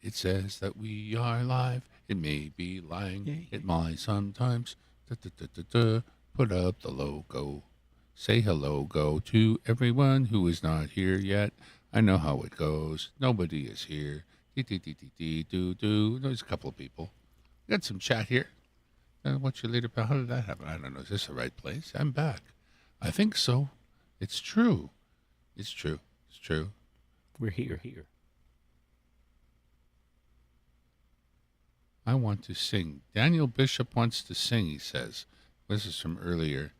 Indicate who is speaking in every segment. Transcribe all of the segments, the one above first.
Speaker 1: It says that we are live. It may be lying. It might sometimes. Put up the logo. Say hello, go to everyone who is not here yet. I know how it goes. Nobody is here. There's a couple of people. Got some chat here. What's your later? How did that happen? I don't know. Is this the right place? I'm back. I think so. It's true. It's true. It's true.
Speaker 2: We're here.
Speaker 1: I want to sing. Daniel Bishop wants to sing, he says. This is from earlier.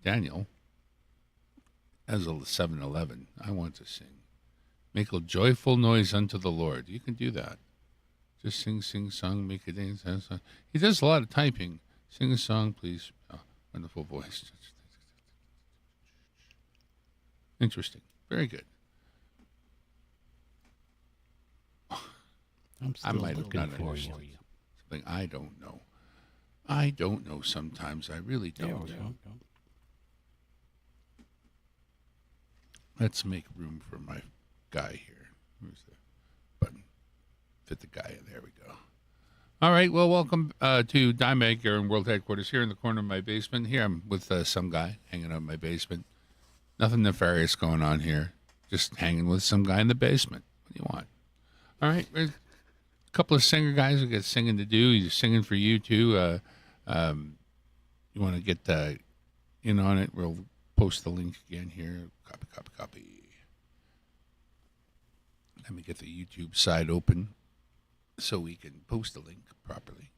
Speaker 1: Daniel, as of 7-Eleven, I want to sing. Make a joyful noise unto the Lord. You can do that. Just sing, song, make a dance. He does a lot of typing. Sing a song, please. Oh, wonderful voice. Interesting. Very good.
Speaker 2: I'm still looking for you.
Speaker 1: Something I don't know. I don't know sometimes. I really don't. Let's make room for my guy here. Where's the button? Fit the guy in. There we go. All right. Well, welcome to Dimebag here in World Headquarters here in the corner of my basement. Here I'm with some guy hanging out in my basement. Nothing nefarious going on here. Just hanging with some guy in the basement. What do you want? All right. A couple of singer guys. We got singing to do. He's singing for you, too. You want to get in on it? We'll post the link again here. Copy. Let me get the YouTube side open so we can post the link properly.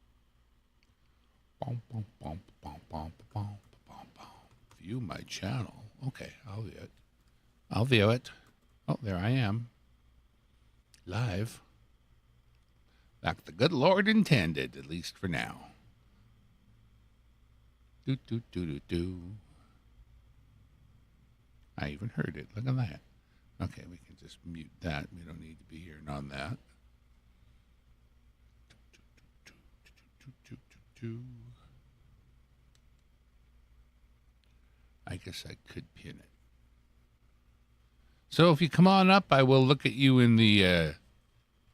Speaker 1: View my channel. Okay, I'll view it. Oh, there I am. Live. Like the good Lord intended, at least for now. Do. I even heard it. Look at that. Okay, we can just mute that. We don't need to be hearing on that. I guess I could pin it. So if you come on up, I will look at you in the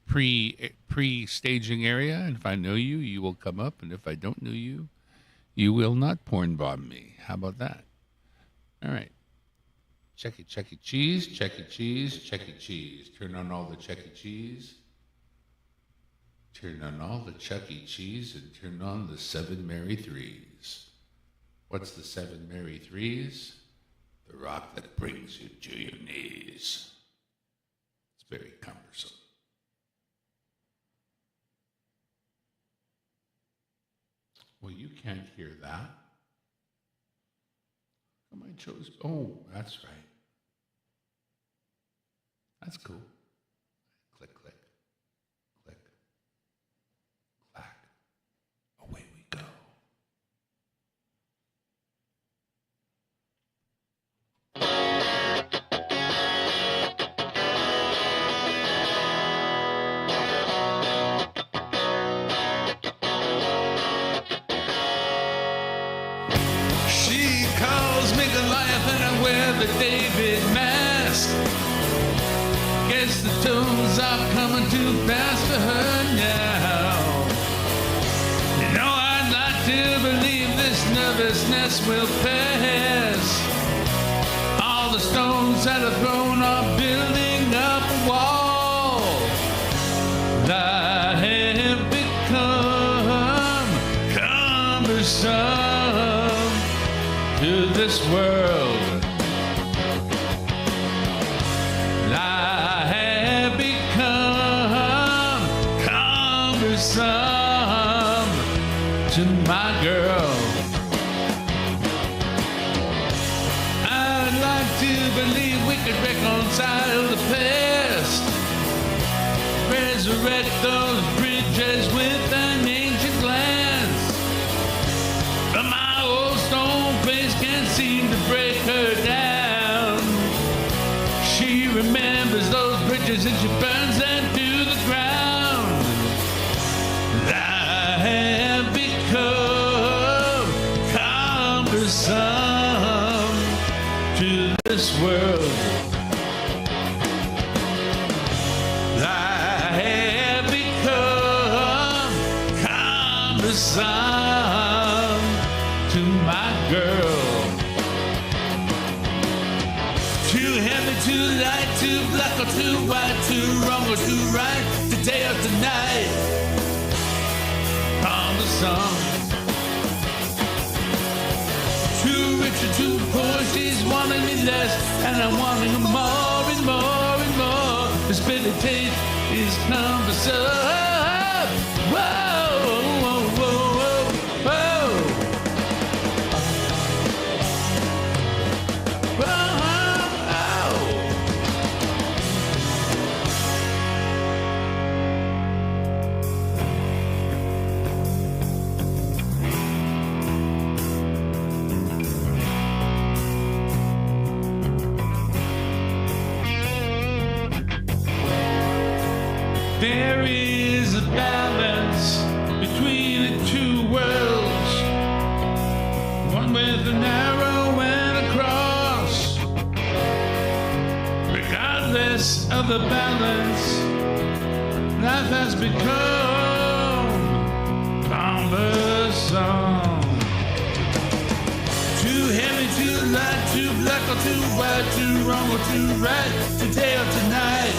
Speaker 1: pre-staging area, and if I know you, you will come up, and if I don't know you, you will not porn bomb me. How about that? All right. Chuck E. Cheese. Turn on all the Chuck E. Cheese. Turn on all the Chuck E. Cheese and turn on the 7 Merry Threes. What's the 7 Merry Threes? The rock that brings you to your knees. It's very cumbersome. Well, you can't hear that. I chose. Oh, that's right. That's cool. Click. Clack. Away we go. She calls me Goliath and I wear the David mask. Guess the tones are coming too fast for her now. You know, I'd like to believe this nervousness will pass. All the stones that are thrown are building up a wall. I have become cumbersome to this world. I have become cumbersome to my girl. I'd like to believe we could reconcile the past, resurrect those bridges with an ancient glance. But my old stone face can't seem to break her down. She remembers those bridges and she burns them to the ground. I have become cumbersome to this world. song to my girl. Too heavy, too light, too black or too white, too wrong or too right, today or tonight. On the song. Too rich or too poor, she's wanting me less, and I'm wanting her more and more and more. This bitter taste is cumbersome. Whoa, whoa, whoa, whoa, whoa. There is a balance between the two worlds, one with an arrow and a cross. Regardless of the balance, life has become cumbersome. Too heavy, too light, too black or too white, too wrong or too right, today or tonight.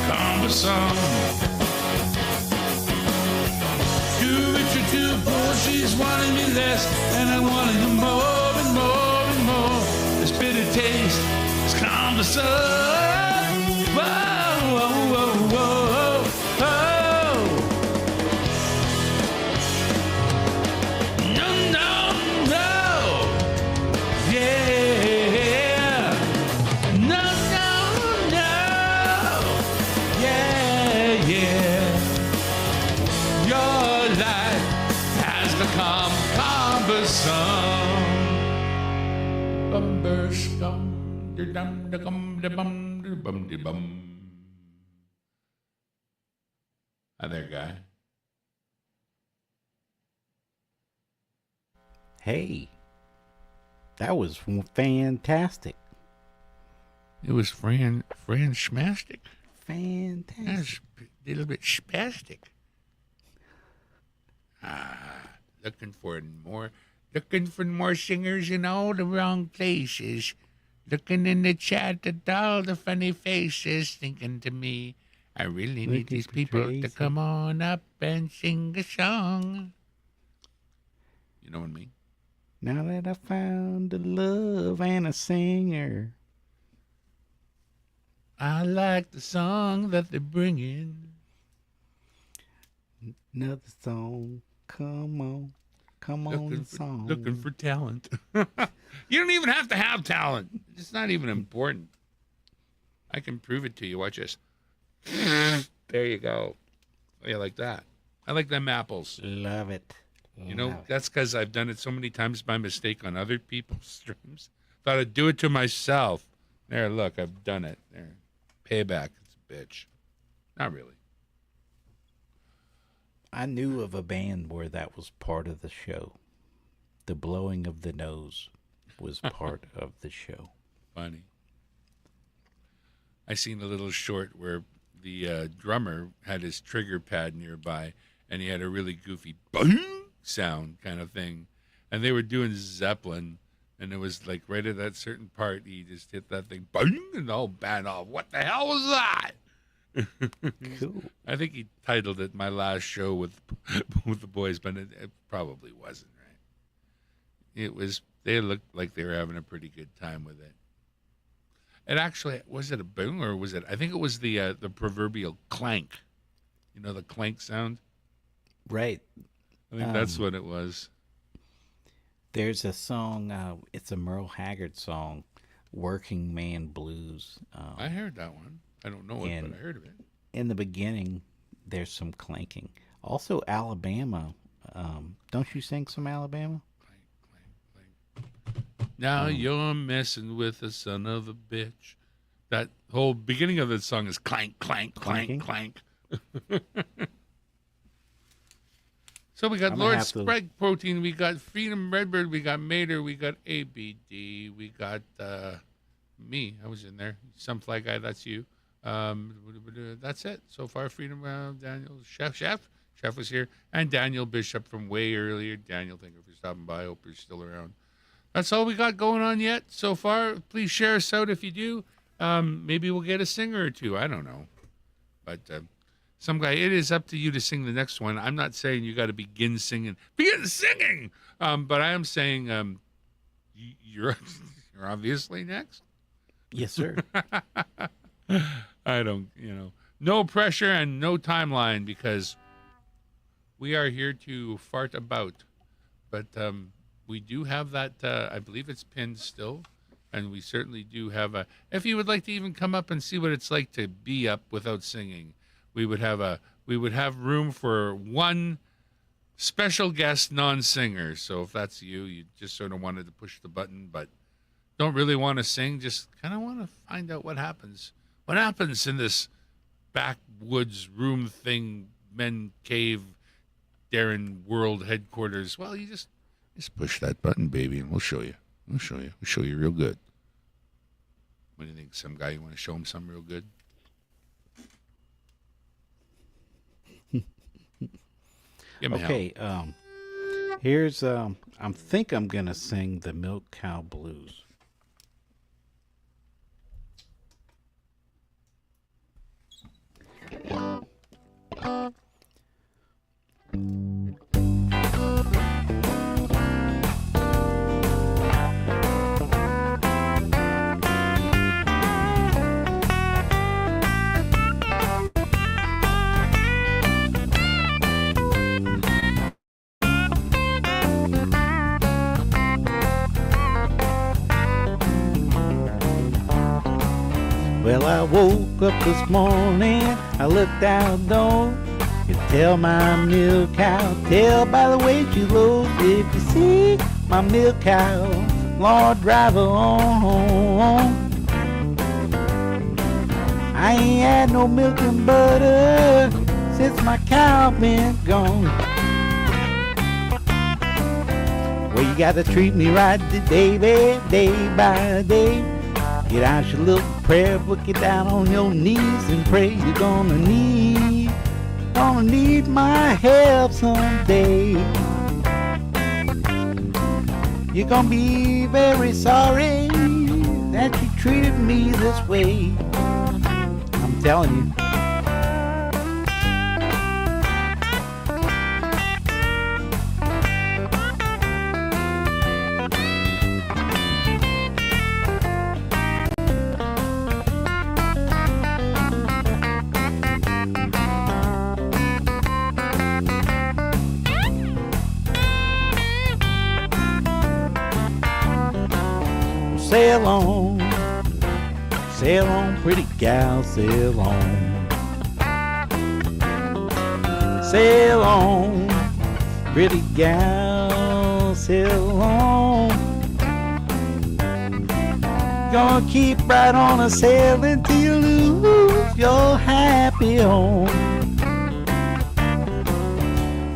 Speaker 1: Cumbersome. Too rich or too poor, she's wanting me less, and I'm wanting her more and more and more. This bitter taste is cumbersome. Whoa, whoa, whoa, whoa, whoa. No, no, no. Yeah. No, no, no. Yeah, yeah. Your life has become cumbersome. Cumbersome. Dum-dum-dum-dum-dum-dum-dum. Hi there, guy.
Speaker 2: Hey, that was fantastic.
Speaker 1: It was Fran Schmastic.
Speaker 2: Fantastic.
Speaker 1: That's a little bit spastic. Looking for more singers in all the wrong places. Looking in the chat at all the funny faces, thinking to me, I really need these people to come on up and sing a song. You know what I mean?
Speaker 2: Now that I found a love and a singer.
Speaker 1: I like the song that they're bringing.
Speaker 2: Another song. Come on. Come on, song.
Speaker 1: Looking for talent. You don't even have to have talent. It's not even important. I can prove it to you. Watch this. There you go. Oh, you like that? I like them apples.
Speaker 2: Love it.
Speaker 1: You know, that's because I've done it so many times by mistake on other people's streams. Thought I'd do it to myself. There, look, I've done it. There. Payback. It's a bitch. Not really.
Speaker 2: I knew of a band where that was part of the show. The blowing of the nose was part of the show.
Speaker 1: Funny. I seen a little short where the drummer had his trigger pad nearby, and he had a really goofy boom sound kind of thing. And they were doing Zeppelin, and it was like right at that certain part, he just hit that thing, boom, and the whole band off. What the hell was that?
Speaker 2: Cool.
Speaker 1: I think he titled it "My Last Show with the Boys," but it probably wasn't right. It was. They looked like they were having a pretty good time with it. It actually was it a boom or was it? I think it was the proverbial clank. You know the clank sound.
Speaker 2: Right.
Speaker 1: I think that's what it was.
Speaker 2: There's a song. It's a Merle Haggard song, "Working Man Blues."
Speaker 1: I heard that one. I don't know it, but I heard of it.
Speaker 2: In the beginning, there's some clanking. Also, Alabama. Don't you sing some Alabama?
Speaker 1: Clank, clank, clank. Now you're messing with the son of a bitch. That whole beginning of the song is clank, clank, clank, clank. So we got Lord Sprague Protein, we got Freedom Redbird, we got Mater, we got ABD, we got me. I was in there. Some Fly Guy, that's you. That's it so far. Freedom Daniel Chef. Chef was here, and Daniel Bishop from way earlier. Daniel, thank you for stopping by. I hope you're still around. That's all we got going on yet so far. Please share us out if you do. Maybe we'll get a singer or two. I don't know. But some guy, it is up to you to sing the next one. I'm not saying you got to begin singing. Begin singing! But I am saying you're obviously next.
Speaker 2: Yes, sir.
Speaker 1: I don't, no pressure and no timeline because we are here to fart about. But we do have that, I believe it's pinned still. And we certainly do have if you would like to even come up and see what it's like to be up without singing, we would have room for one special guest non-singer. So if that's you just sort of wanted to push the button, but don't really want to sing, just kind of want to find out what happens. What happens in this backwoods room thing, men cave, Darren World headquarters? Well, you just push that button, baby, and we'll show you. We'll show you real good. What do you think? Some guy you want to show him something real good?
Speaker 2: Okay, here's I think I'm gonna sing the Milk Cow Blues. Well, I woke up this morning, I looked outdoors. You tell my milk cow, tell by the way she looks. If you see my milk cow, Lord, drive her on home. I ain't had no milk and butter since my cow been gone. Well, you gotta treat me right, baby, day by day. Get out your little prayer book, get down on your knees and pray. You're gonna need my help someday. You're gonna be very sorry that you treated me this way. I'm telling you. Sail on, pretty gal, sail on. Sail on, pretty gal, sail on. Gonna keep right on a sailing till you lose your happy home.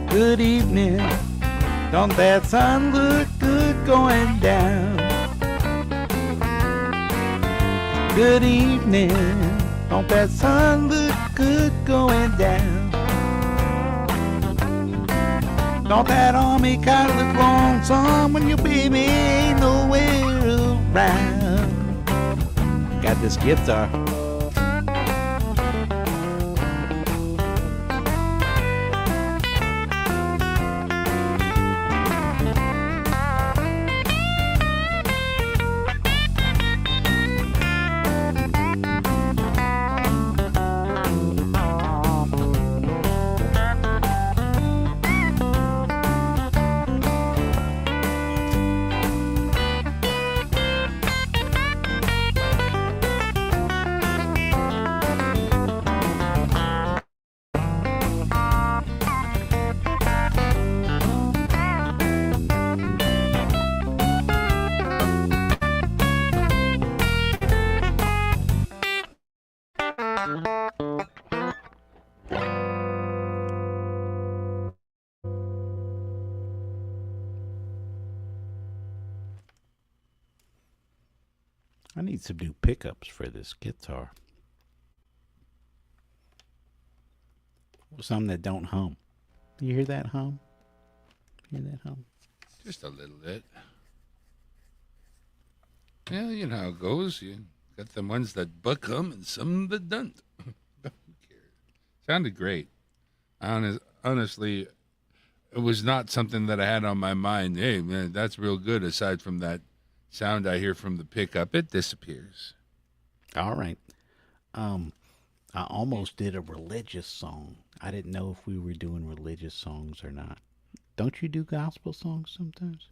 Speaker 2: Good evening, don't that sun look good going down? Good evening, don't that sun look good going down? Don't that army kind of look lonesome when your baby ain't nowhere around? Got this guitar. I need some new pickups for this guitar. Some that don't hum. You hear that hum? Hear that hum?
Speaker 1: Just a little bit. Yeah, you know how it goes. You got the ones that buck them and some that don't. Who cares? Sounded great. Honestly, it was not something that I had on my mind. Hey, man, that's real good. Aside from that sound I hear from the pickup, it disappears.
Speaker 2: All right. I almost did a religious song. I didn't know if we were doing religious songs or not. Don't you do gospel songs sometimes?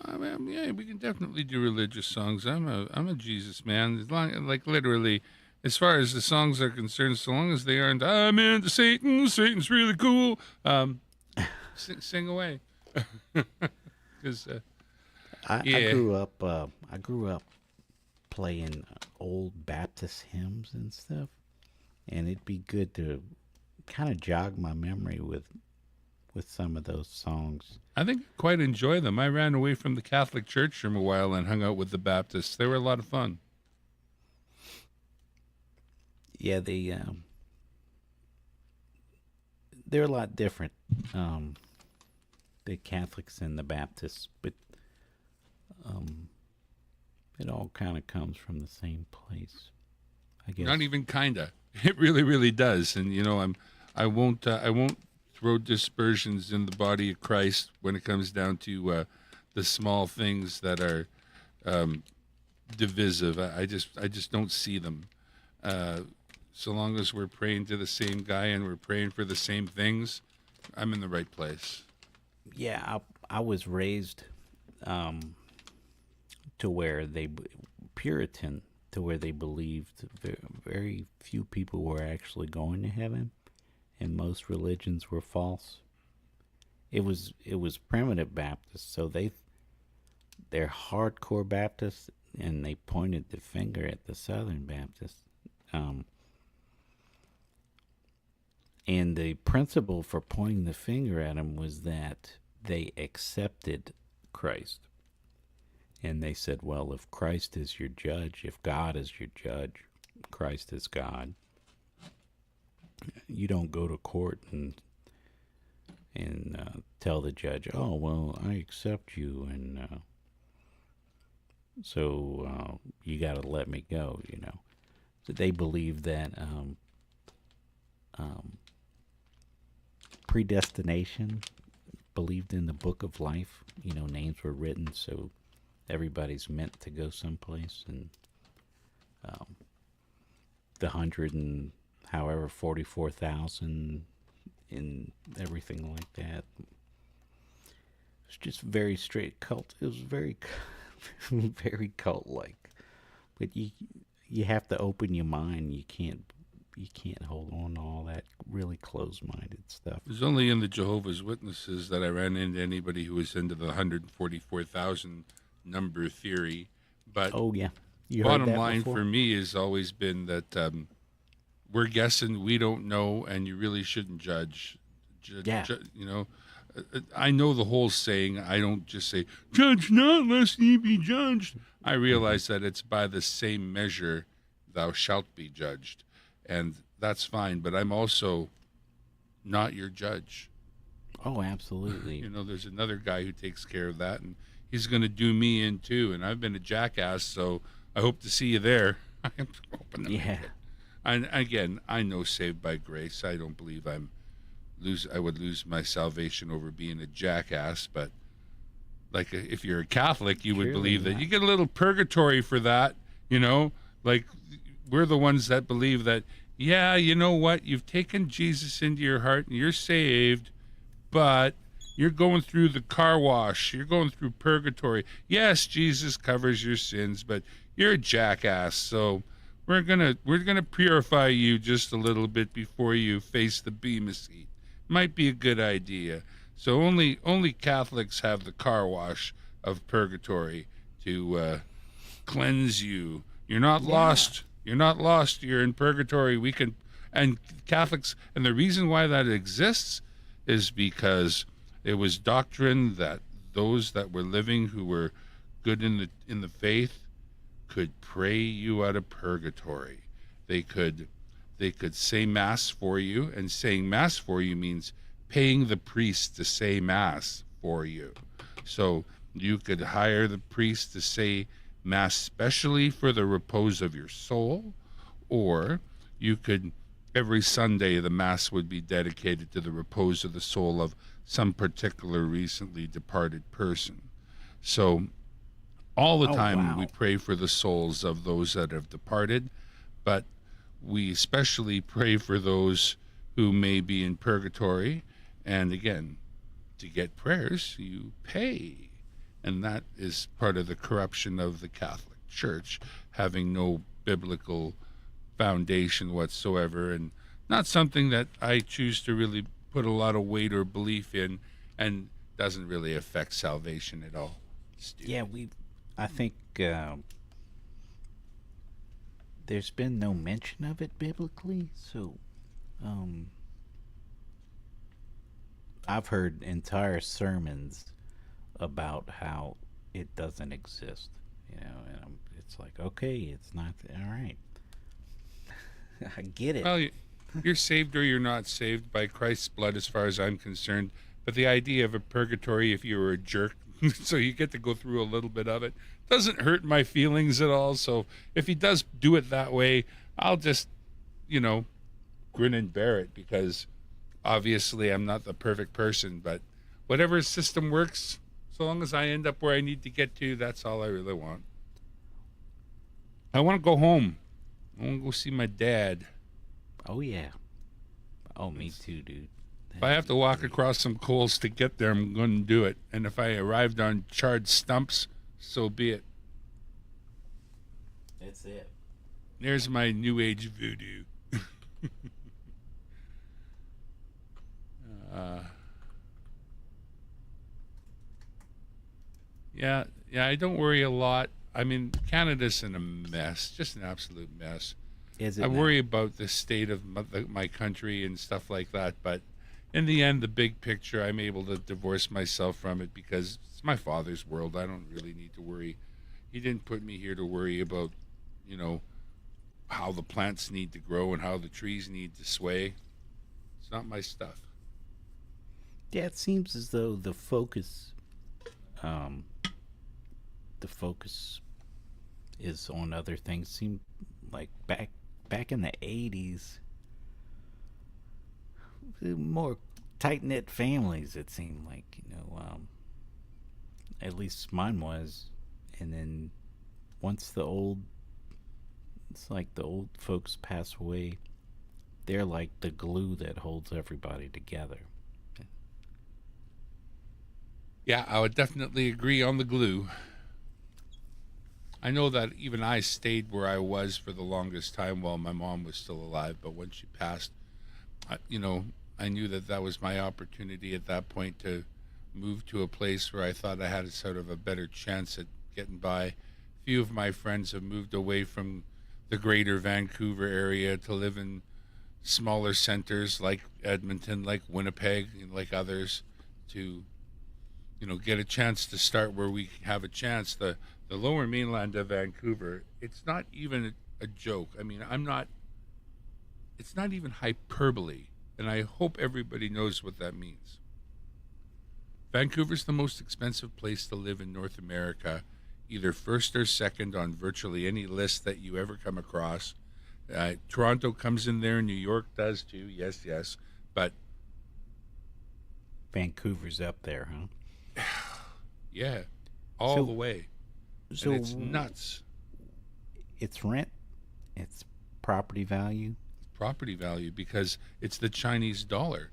Speaker 1: I mean, yeah, we can definitely do religious songs. I'm a Jesus man. As long, like literally, as far as the songs are concerned, so long as they aren't "I'm into Satan, Satan's really cool," sing away. Because
Speaker 2: I
Speaker 1: yeah,
Speaker 2: grew up. I grew up playing old Baptist hymns and stuff, and it'd be good to kind of jog my memory with some of those songs.
Speaker 1: I think I quite enjoy them. I ran away from the Catholic Church for a while and hung out with the Baptists. They were a lot of fun.
Speaker 2: Yeah, they're a lot different. The Catholics and the Baptists, but um, it all kind of comes from the same place, I guess.
Speaker 1: Not even kinda. It really, really does. And you know, I won't throw dispersions in the body of Christ when it comes down to the small things that are divisive. I just don't see them. So long as we're praying to the same guy and we're praying for the same things, I'm in the right place.
Speaker 2: Yeah, I was raised to where Puritan, to where they believed very few people were actually going to heaven, and most religions were false. It was primitive Baptists, so they're hardcore Baptists, and they pointed the finger at the Southern Baptists. And the principle for pointing the finger at them was that they accepted Christ. And they said, well, if Christ is your judge, if God is your judge, Christ is God, you don't go to court and tell the judge, oh, well, I accept you, and so you got to let me go, you know. So they believe that predestination, believed in the book of life. You know, names were written, so everybody's meant to go someplace, and the 100 and however 44,000 and everything like that. It's just very straight cult. It was very, very cult like. But you have to open your mind. You can't hold on to all that really closed-minded stuff.
Speaker 1: It was only in the Jehovah's Witnesses that I ran into anybody who was into the 144,000 number theory. But
Speaker 2: oh yeah,
Speaker 1: bottom line for me has always been that we're guessing, we don't know, and you really shouldn't judge.
Speaker 2: Yeah.
Speaker 1: You know, I know the whole saying. I don't just say, judge not lest ye be judged. I realize that it's by the same measure thou shalt be judged. And that's fine, but I'm also not your judge.
Speaker 2: Oh, absolutely.
Speaker 1: You know, there's another guy who takes care of that, and he's going to do me in too. And I've been a jackass, so I hope to see you there. I'm hoping to make it. And again, I know saved by grace. I don't believe I would lose my salvation over being a jackass. But like, if you're a Catholic, you would believe that you get a little purgatory for that. You know, like we're the ones that believe that. Yeah, you know what? You've taken Jesus into your heart and you're saved, but you're going through the car wash. You're going through purgatory. Yes, Jesus covers your sins, but you're a jackass. So we're gonna purify you just a little bit before you face the bema seat. Might be a good idea. So only Catholics have the car wash of purgatory to cleanse you. You're not lost. You're not lost. You're in purgatory. And Catholics, and the reason why that exists is because it was doctrine that those that were living who were good in the faith could pray you out of purgatory. They could say mass for you, and saying mass for you means paying the priest to say mass for you. So you could hire the priest to say mass specially for the repose of your soul, or you could, every Sunday, the mass would be dedicated to the repose of the soul of some particular recently departed person. So all the
Speaker 2: Oh,
Speaker 1: time we
Speaker 2: wow.
Speaker 1: pray for the souls of those that have departed, but we especially pray for those who may be in purgatory. And again, to get prayers, you pay. And that is part of the corruption of the Catholic Church, having no biblical foundation whatsoever, and not something that I choose to really put a lot of weight or belief in, and doesn't really affect salvation at all.
Speaker 2: Yeah,
Speaker 1: Stupid.
Speaker 2: I think there's been no mention of it biblically, so um, I've heard entire sermons about how it doesn't exist, and it's like, okay, it's not, all right. I get it.
Speaker 1: Well, you're saved or you're not saved by Christ's blood, as far as I'm concerned. But the idea of a purgatory, if you were a jerk, so you get to go through a little bit of it, doesn't hurt my feelings at all. So if he does do it that way, I'll just, you know, grin and bear it, because obviously I'm not the perfect person. But whatever system works, so long as I end up where I need to get to, that's all I really want. I want to go home. I want to go see my dad.
Speaker 2: Oh yeah. Oh, me too, dude.
Speaker 1: If I have to walk across some coals to get there, I'm going to do it. And if I arrived on charred stumps, so be it.
Speaker 2: That's it.
Speaker 1: There's my new age voodoo. uh, yeah, I don't worry a lot. I mean, Canada's in a mess, just an absolute mess.
Speaker 2: Is
Speaker 1: I
Speaker 2: it
Speaker 1: worry
Speaker 2: now?
Speaker 1: about the state of my country and stuff like that, but in the end, the big picture, I'm able to divorce myself from it, because it's my father's world. I don't really need to worry. He didn't put me here to worry about, you know, how the plants need to grow and how the trees need to sway. It's not my stuff.
Speaker 2: Yeah, it seems as though um, the focus is on other things. Seem like back in the '80s, more tight knit families. It seemed like, at least mine was, and then once it's like the old folks pass away, they're like the glue that holds everybody together.
Speaker 1: Yeah, I would definitely agree on the glue. I know that even I stayed where I was for the longest time while my mom was still alive, but when she passed, I knew that that was my opportunity at that point to move to a place where I thought I had a sort of a better chance at getting by. A few of my friends have moved away from the greater Vancouver area to live in smaller centers like Edmonton, like Winnipeg, and like others, to get a chance to start where we have a chance. The lower mainland of Vancouver, it's not even a joke. I mean, it's not even hyperbole, and I hope everybody knows what that means. Vancouver's the most expensive place to live in North America, either first or second on virtually any list that you ever come across. Toronto comes in there, New York does too, yes, but
Speaker 2: Vancouver's up there, huh?
Speaker 1: yeah, all
Speaker 2: So,
Speaker 1: the way. And
Speaker 2: so
Speaker 1: it's nuts.
Speaker 2: it's rent, it's property value.
Speaker 1: Property value, because it's the Chinese dollar.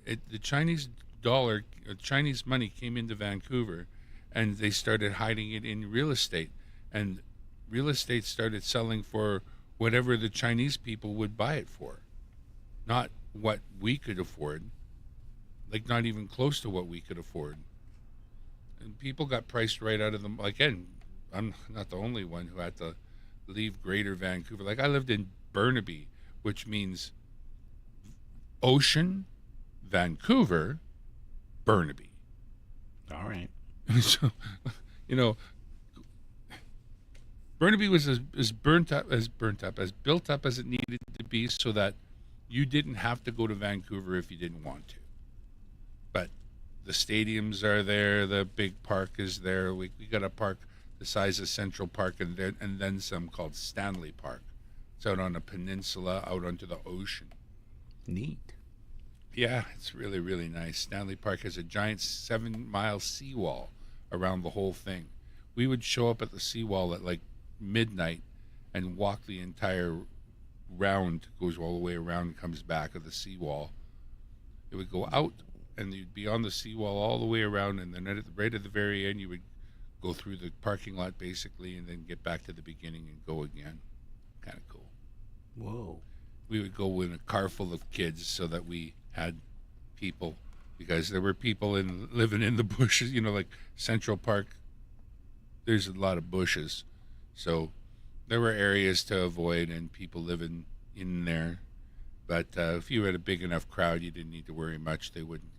Speaker 1: The Chinese dollar, Chinese money came into Vancouver, and they started hiding it in real estate. And real estate started selling for whatever the Chinese people would buy it for, not what we could afford, like not even close to what we could afford. And people got priced right out of them. Again, I'm not the only one who had to leave Greater Vancouver. Like, I lived in Burnaby, which means ocean, Vancouver, Burnaby.
Speaker 2: All right.
Speaker 1: So, you know, Burnaby was as built up as it needed to be, so that you didn't have to go to Vancouver if you didn't want to. the stadiums are there. The big park is there. We got a park the size of Central Park, and then some called Stanley Park. It's out on a peninsula, out onto the ocean.
Speaker 2: Neat.
Speaker 1: Yeah, it's really, really nice. Stanley Park has a giant 7 mile seawall around the whole thing. We would show up at the seawall at like midnight and walk the entire round, goes all the way around and comes back of the seawall. It would go out and you'd be on the seawall all the way around, and then right at the very end, you would go through the parking lot basically and then get back to the beginning and go again. Kind of cool.
Speaker 2: Whoa.
Speaker 1: We would go in a car full of kids so that we had people, because there were people living in the bushes, like Central Park. There's a lot of bushes, so there were areas to avoid and people living in there. But if you had a big enough crowd, you didn't need to worry much. They wouldn't,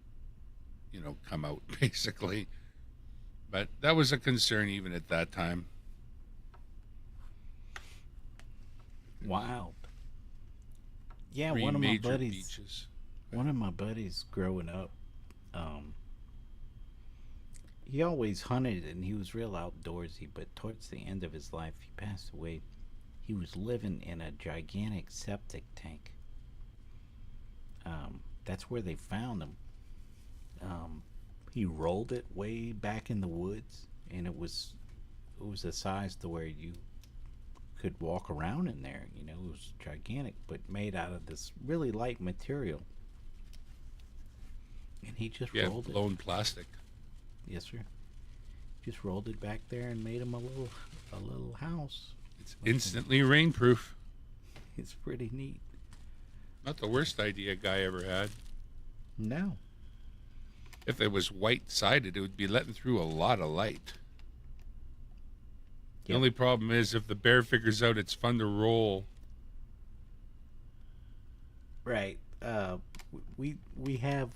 Speaker 1: come out basically. But that was a concern even at that time.
Speaker 2: Wow. Yeah,
Speaker 1: Three
Speaker 2: one of my
Speaker 1: major
Speaker 2: buddies.
Speaker 1: beaches.
Speaker 2: One of my buddies growing up, he always hunted and he was real outdoorsy. But towards the end of his life, he passed away. He was living in a gigantic septic tank. That's where they found him. He rolled it way back in the woods, and it was a size to where you could walk around in there. It was gigantic, but made out of this really light material. And he just
Speaker 1: Yeah,
Speaker 2: rolled it.
Speaker 1: blown plastic.
Speaker 2: Yes, sir. Just rolled it back there and made him a little house.
Speaker 1: It's instantly rainproof.
Speaker 2: It's pretty neat.
Speaker 1: Not the worst idea a guy ever had.
Speaker 2: No.
Speaker 1: If it was white sided, it would be letting through a lot of light. The
Speaker 2: Yep.
Speaker 1: only problem is if the bear figures out it's fun to roll.
Speaker 2: Right. We have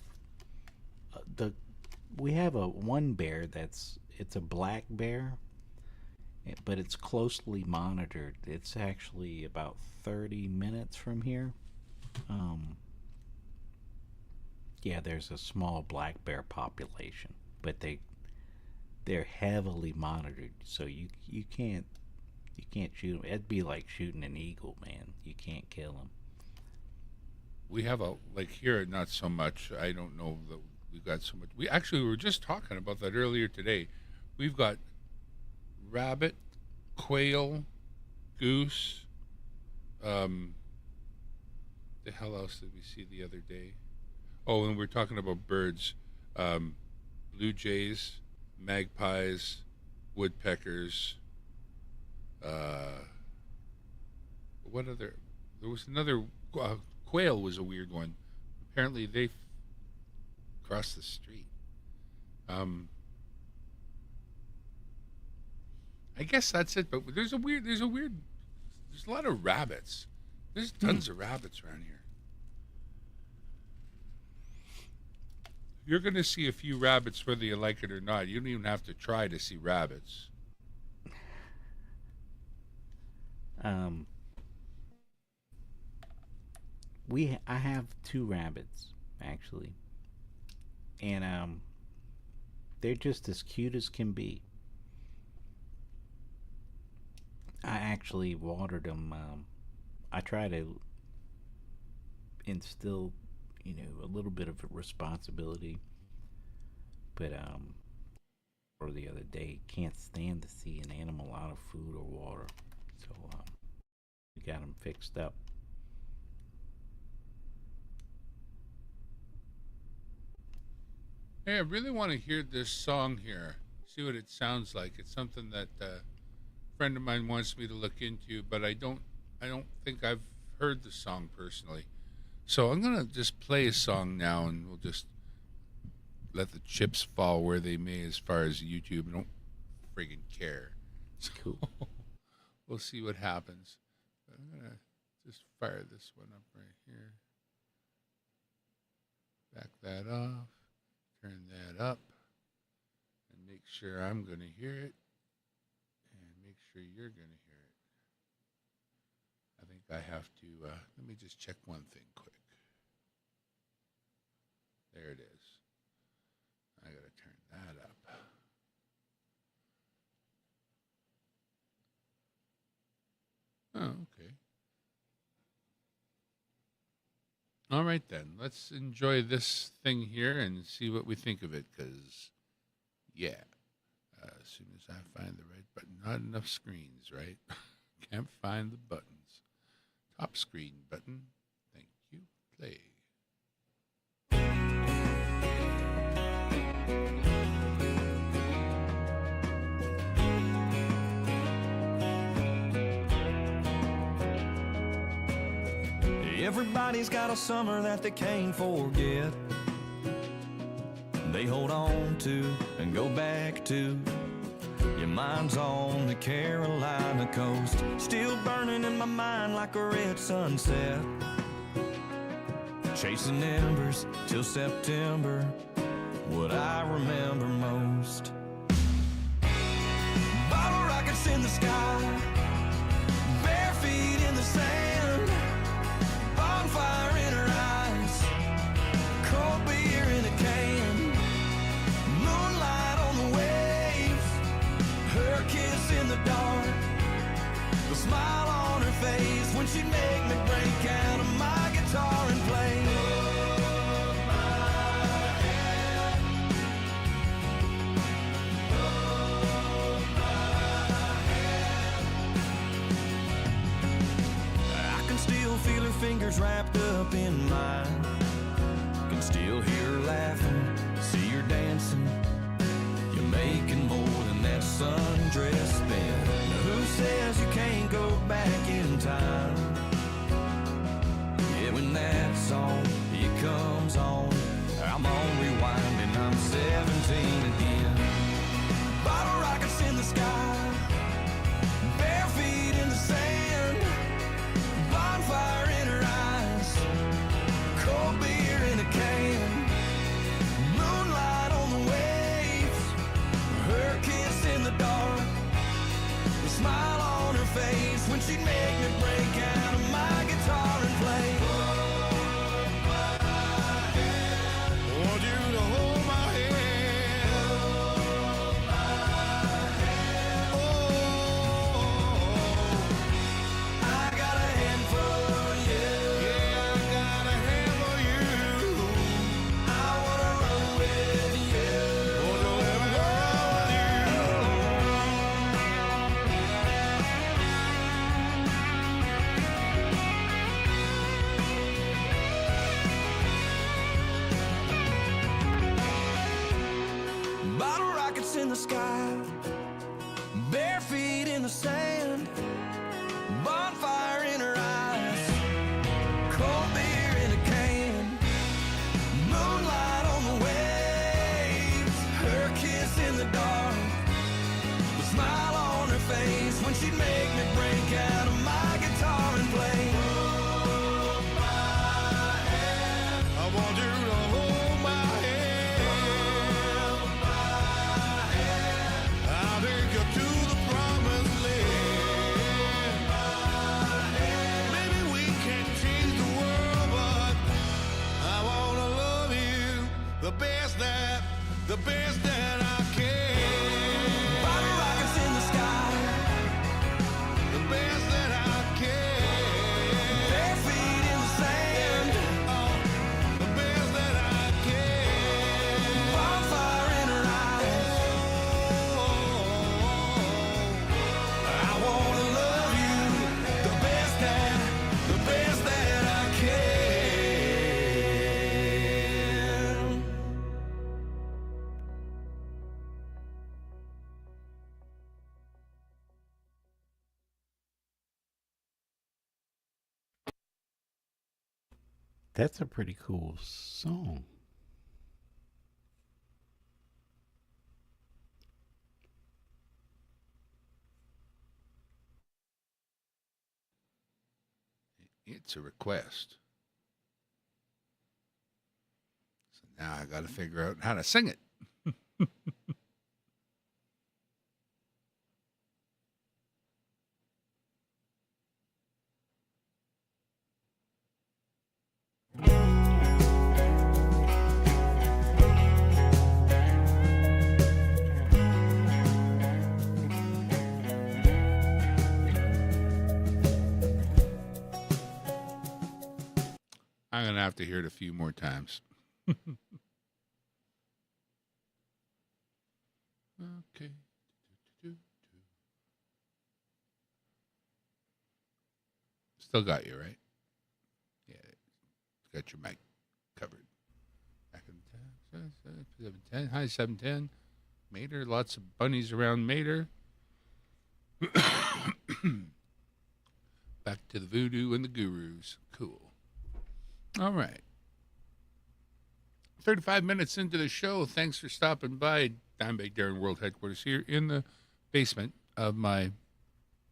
Speaker 2: we have a one bear it's a black bear, but it's closely monitored. It's actually about 30 minutes from here. Yeah, there's a small black bear population, but they're heavily monitored, so you can't shoot them. It'd be like shooting an eagle, man. You can't kill them.
Speaker 1: We have here, not so much. I don't know that we've got so much. We were just talking about that earlier today. We've got rabbit, quail, goose. The hell else did we see the other day? Oh, and we're talking about birds. Blue jays, magpies, woodpeckers. What other? There was another. Quail was a weird one. Apparently, they crossed the street. I guess that's it. But there's a lot of rabbits. There's tons of rabbits around here. You're going to see a few rabbits whether you like it or not. You don't even have to try to see rabbits.
Speaker 2: I have two rabbits actually, and they're just as cute as can be. I actually watered them. I try to instill, a little bit of a responsibility, but or the other day, can't stand to see an animal out of food or water, so we got them fixed up.
Speaker 1: Hey, I really want to hear this song here. See what it sounds like. It's something that a friend of mine wants me to look into, but I don't think I've heard the song personally. So I'm gonna just play a song now, and we'll just let the chips fall where they may as far as YouTube. I don't friggin' care. So
Speaker 2: Cool.
Speaker 1: we'll see what happens. But I'm gonna just fire this one up right here. Back that off. Turn that up. And make sure I'm gonna hear it. And make sure you're gonna hear it. I think I have to, let me just check one thing quick. There it is. All right, then. Let's enjoy this thing here and see what we think of it, because, yeah, as soon as I find the right button, not enough screens, right? Can't find the buttons. Top screen button. Thank you. Play.
Speaker 3: Everybody's got a summer that they can't forget. They hold on to and go back to. Your mind's on the Carolina coast, still burning in my mind like a red sunset. Chasing embers till September, what I remember most. Bottle rockets in the sky, bare feet in the sand, bonfire in her eyes, cold beer in a can, moonlight on the waves, her kiss in the dark, the smile on her face when she'd make me break out of my guitar and play. Feel her fingers wrapped up in mine. Can still hear her laughing, see her dancing. You're making more than that sundress spin. Now who says you can't go back in time? Yeah, when that song, it comes on, I'm on rewind and I'm 17 again. Bottle rockets in the sky, bare feet in the sand, bonfire in her eyes, cold beer in a can, moonlight on the waves, her kiss in the dark, the smile on her face when she'd make me break out of my guitar and play. Want you to hold my hand, hold my hand. Oh, I got a handful of you. Yeah, I got a handful of you. I wanna run with you. Wanna let me run with you. Bottle rockets in the sky, bare feet in the sand, bonfire in her eyes, cold beer in a can, moonlight on the waves, her kiss in the dark, the smile on her face when she'd make me break out of my guitar and play. Hold my hand, I want you to hold my hand, hold my hand, I'll take you to the promised land. Maybe we can't change the world, but I wanna love you the best that I can. Bottle rockets in the sky, the best that I can. Bare feet in the sand, oh, the best that I can. Bonfire in her eyes, oh, I wanna love you the best that I can.
Speaker 2: That's a pretty cool song.
Speaker 1: It's a request. So now I got to figure out how to sing it. I'm going to have to hear it a few more times. Okay. Still got you, right? Yeah. Got your mic covered. Back in 710. Hi, 710. Mater. Lots of bunnies around Mater. Back to the voodoo and the gurus. Cool. All right. 35 minutes into the show. Thanks for stopping by. Dimebag Darren World Headquarters here in the basement of my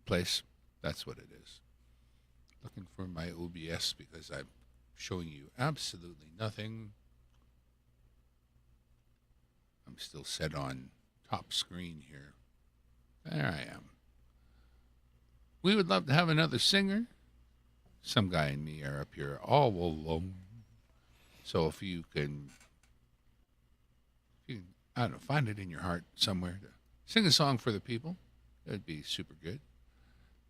Speaker 1: place. That's what it is. Looking for my OBS because I'm showing you absolutely nothing. I'm still set on top screen here. There I am. We would love to have another singer. Some guy and me are up here all alone. So if you can, I don't know, find it in your heart somewhere to sing a song for the people, that'd be super good.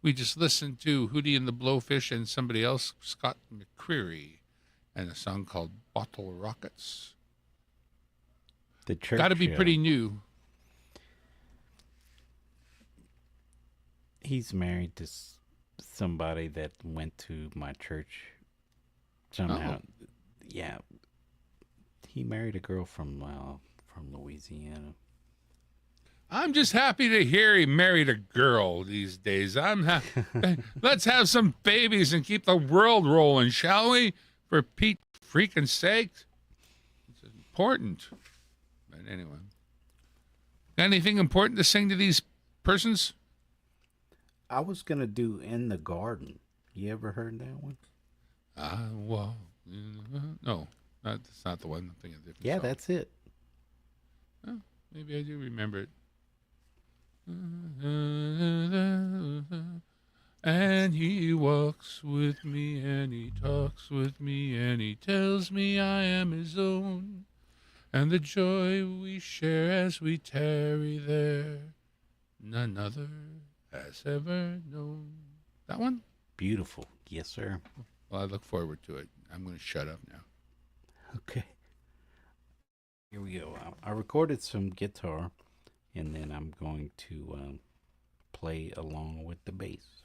Speaker 1: We just listened to Hootie and the Blowfish and somebody else, Scott McCreery, and a song called Bottle Rockets.
Speaker 2: The church.
Speaker 1: Got to be pretty new.
Speaker 2: He's married to somebody that went to my church somehow.
Speaker 1: Oh.
Speaker 2: Yeah, he married a girl from Louisiana.
Speaker 1: I'm just happy to hear he married a girl these days. Let's have some babies and keep the world rolling, shall we? For Pete freaking sake. It's important. But anyway. Got anything important to sing to these persons?
Speaker 2: I was going to do In the Garden. You ever heard that one?
Speaker 1: No, that's not the one. I'm thinking of a different
Speaker 2: Yeah,
Speaker 1: song.
Speaker 2: that's it.
Speaker 1: Oh, maybe I do remember it. And he walks with me, and he talks with me, and he tells me I am his own, and the joy we share as we tarry there, none other has ever known. That one?
Speaker 2: Beautiful. Yes, sir.
Speaker 1: Well, I look forward to it. I'm going to shut up now.
Speaker 2: Okay. Here we go. I recorded some guitar, and then I'm going to play along with the bass.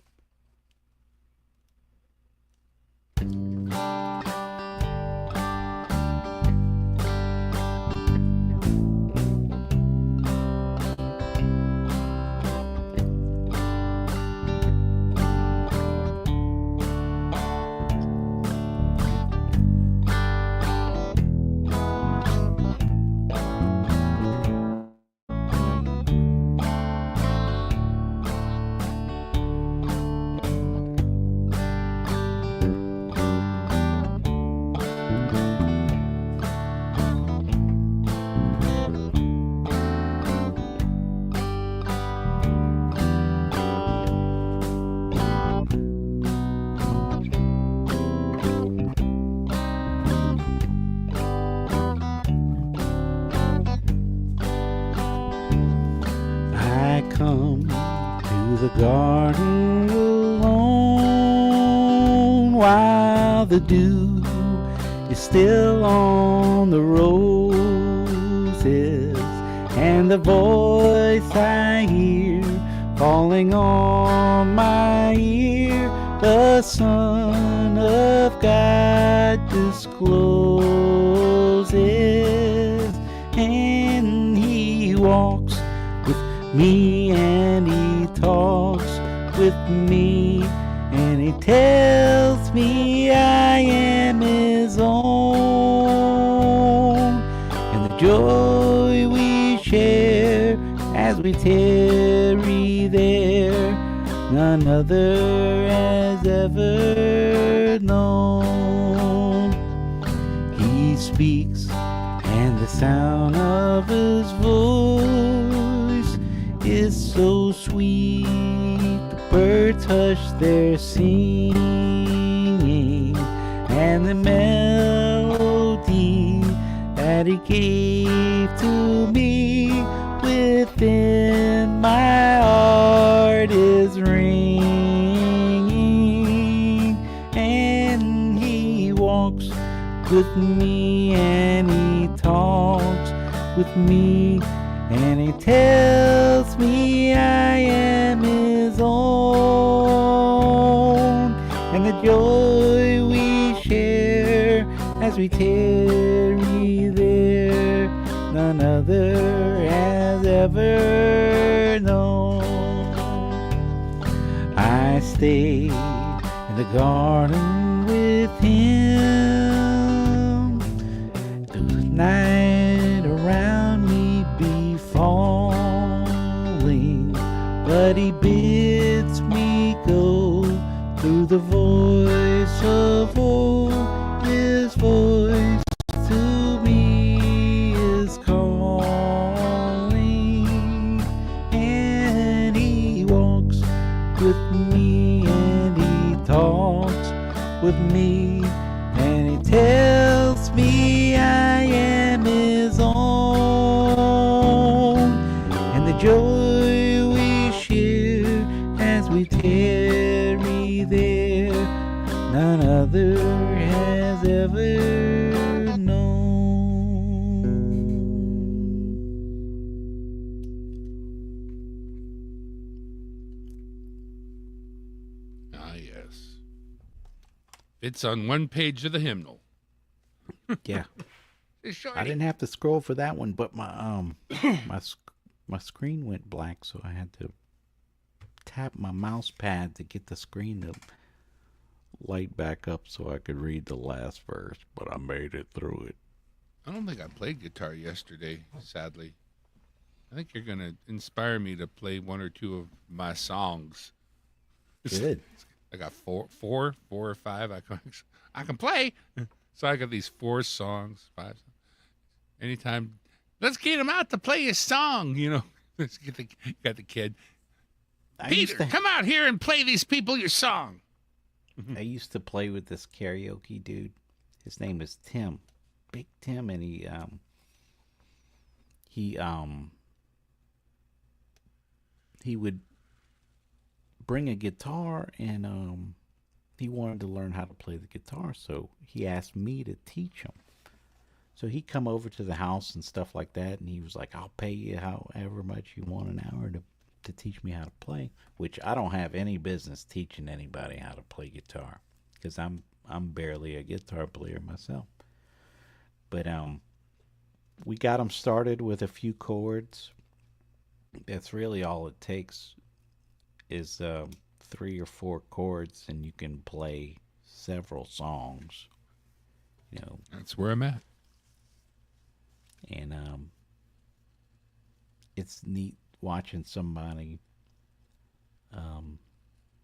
Speaker 2: Come to the garden alone while the dew is still on the roses, and the voice I hear falling on my ear, the Son of God discloses, and he walks with me, and he talks with me, and he tells me I am his own, and the joy we share as we tarry there, none other has ever known. He speaks, and the sound of his voice is so sweet. The birds hush their singing, and the melody that he gave to me within my heart is ringing, and he walks walks with me and he talks with me and he tells me I am his own, and the joy we share as we tarry there, none other has ever known. I stayed in the garden with him, the night around me be falling, but he bids me go through the voice of old. His voice to me is calling, and he walks with me and he talks with me and he tells me I am his own, and the joy we share as we tarry there, none other has ever known.
Speaker 1: Ah, yes. It's on one page of the hymnal.
Speaker 2: Yeah,
Speaker 1: It's shorty.
Speaker 2: I didn't have to scroll for that one, but my my screen went black, so I had to tap my mouse pad to get the screen to light back up so I could read the last verse, but I made it through it.
Speaker 1: I don't think I played guitar yesterday, sadly. I think you're going to inspire me to play one or two of my songs.
Speaker 2: Good.
Speaker 1: I got four or five I can play. So I got these 4 songs, 5. Anytime, let's get him out to play his song, you know. Let's get got the kid. Peter, come out here and play these people your song.
Speaker 2: I used to play with this karaoke dude. His name is Tim, Big Tim, and he would bring a guitar, and he wanted to learn how to play the guitar, so he asked me to teach him. So he'd come over to the house and stuff like that, and he was like, "I'll pay you however much you want an hour to teach me how to play," which I don't have any business teaching anybody how to play guitar because I'm barely a guitar player myself. But we got him started with a few chords. That's really all it takes is 3 or 4 chords, and you can play several songs. You know,
Speaker 1: That's where I'm at.
Speaker 2: and it's neat watching somebody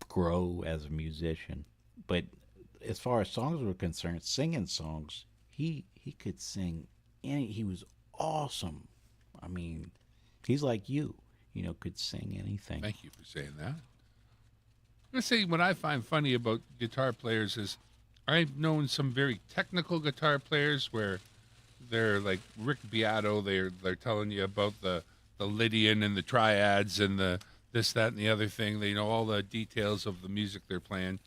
Speaker 2: grow as a musician. But as far as songs were concerned, singing songs, he could sing any. He was awesome. I mean, he's like you know, could sing anything.
Speaker 1: Thank you for saying that. I'm going to say what I find funny about guitar players is I've known some very technical guitar players where they're like Rick Beato. They're telling you about the Lydian and the triads and the this, that, and the other thing. They know all the details of the music they're playing.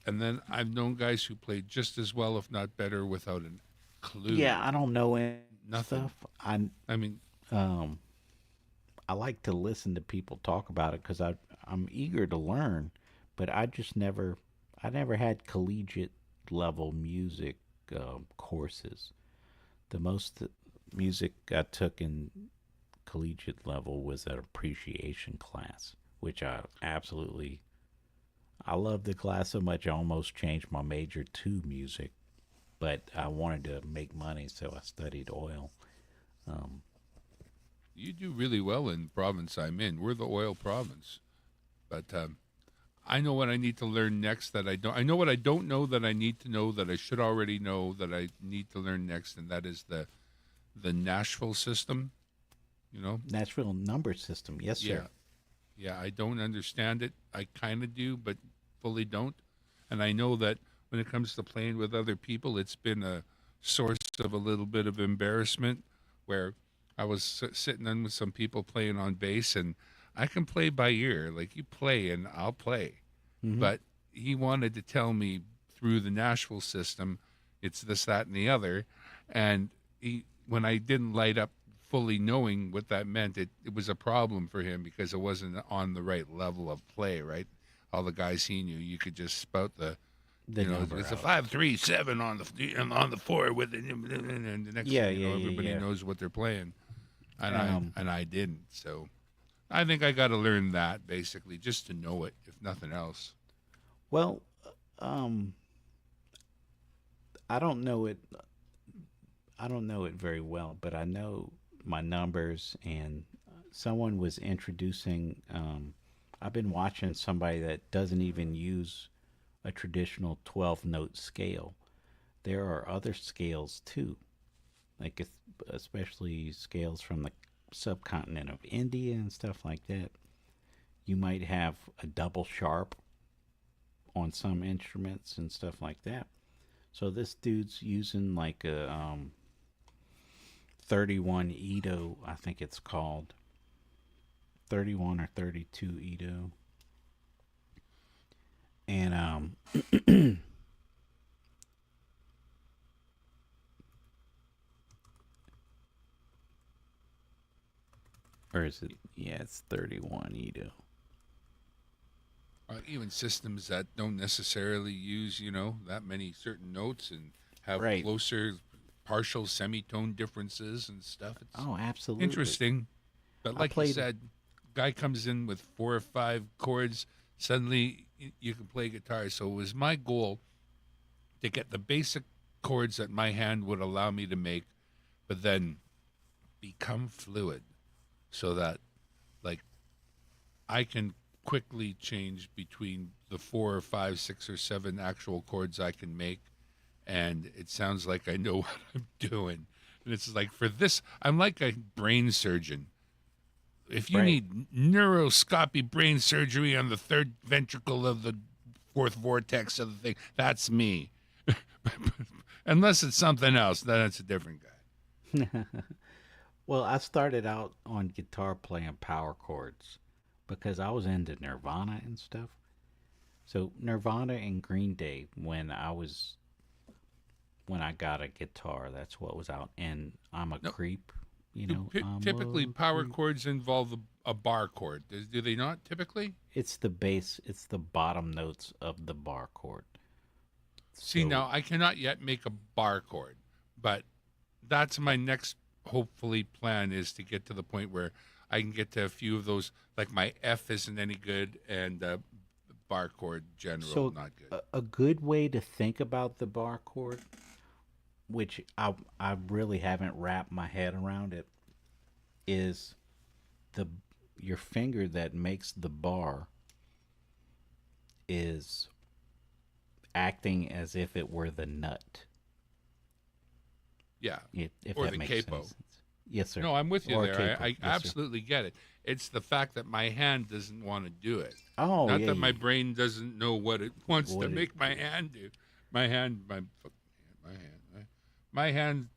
Speaker 1: And then I've known guys who played just as well, if not better, without a clue.
Speaker 2: Yeah, I don't know any
Speaker 1: Nothing.
Speaker 2: stuff.
Speaker 1: I mean,
Speaker 2: I like to listen to people talk about it because I'm eager to learn, but I never had collegiate level music courses. The most music I took in collegiate level was an appreciation class, which I loved the class so much I almost changed my major to music, but I wanted to make money, so I studied oil.
Speaker 1: you do really well in the province I'm in. We're the oil province. But I know what I need to learn next that I don't. I know what I don't know that I need to know that I should already know that I need to learn next, and that is the Nashville system. You know,
Speaker 2: Nashville number system, yes, sir.
Speaker 1: Yeah. I don't understand it. I kind of do, but fully don't. And I know that when it comes to playing with other people, it's been a source of a little bit of embarrassment. Where I was sitting in with some people playing on bass, and I can play by ear. Like, you play and I'll play.
Speaker 2: Mhm.
Speaker 1: But he wanted to tell me through the Nashville system, it's this, that, and the other. And when I didn't light up fully knowing what that meant, it was a problem for him because it wasn't on the right level of play, right? All the guys he knew, you could just spout
Speaker 2: The number
Speaker 1: it's a
Speaker 2: out.
Speaker 1: 5-3-7 on the four with it, and the next
Speaker 2: Yeah,
Speaker 1: thing you know,
Speaker 2: yeah, yeah,
Speaker 1: everybody
Speaker 2: yeah.
Speaker 1: knows what they're playing, and
Speaker 2: Um,
Speaker 1: I didn't. So I think I got to learn that basically just to know it, if nothing else.
Speaker 2: well, um, I don't know it. I don't know it very well, but I know my numbers. And someone was introducing. I've been watching somebody that doesn't even use a traditional 12-note scale. There are other scales too, like especially scales from the subcontinent of India and stuff like that. You might have a double sharp on some instruments and stuff like that. So this dude's using like a 31 Edo, I think it's called 31 or 32 Edo, and or is it? Yeah, it's 31 Edo.
Speaker 1: Even systems that don't necessarily use that many certain notes and have
Speaker 2: Right.
Speaker 1: closer partial semitone differences and stuff. It's
Speaker 2: Oh, absolutely.
Speaker 1: interesting. But
Speaker 2: I
Speaker 1: like you
Speaker 2: played.
Speaker 1: said, guy comes in with 4 or 5 chords, suddenly you can play guitar. So it was my goal to get the basic chords that my hand would allow me to make, but then become fluid so that like I can quickly change between the 4 or 5, 6 or 7 actual chords I can make, and it sounds like I know what I'm doing. And it's like for this, I'm like a brain surgeon. If you
Speaker 2: Right.
Speaker 1: need neuroscopy brain surgery on the third ventricle of the fourth vortex of the thing, that's me. Unless it's something else, then it's a different guy.
Speaker 2: Well, I started out on guitar playing power chords because I was into Nirvana and stuff. So Nirvana and Green Day when I got a guitar, that's what was out. And I'm a
Speaker 1: No,
Speaker 2: creep, you know. I'm
Speaker 1: typically
Speaker 2: a
Speaker 1: power
Speaker 2: creep.
Speaker 1: chords involve a bar chord. Do they not typically?
Speaker 2: It's the bass. It's the bottom notes of the bar chord.
Speaker 1: See,
Speaker 2: So
Speaker 1: now I cannot yet make a bar chord, but that's my next hopefully plan is to get to the point where I can get to a few of those. Like my F isn't any good, and bar chord general
Speaker 2: so
Speaker 1: not good.
Speaker 2: a good way to think about the bar chord, which I really haven't wrapped my head around it, is the your finger that makes the bar is acting as if it were the nut.
Speaker 1: Yeah,
Speaker 2: If
Speaker 1: or
Speaker 2: that
Speaker 1: the
Speaker 2: makes any
Speaker 1: capo.
Speaker 2: sense. Yes, sir.
Speaker 1: No, I'm with you
Speaker 2: Or
Speaker 1: there.
Speaker 2: capo.
Speaker 1: I
Speaker 2: Yes, sir.
Speaker 1: absolutely get it. It's the fact that my hand doesn't want to do it.
Speaker 2: Oh
Speaker 1: Not
Speaker 2: yeah,
Speaker 1: that my brain doesn't know what it wants to
Speaker 2: what it
Speaker 1: make my hand do. My hand, my hand, my hand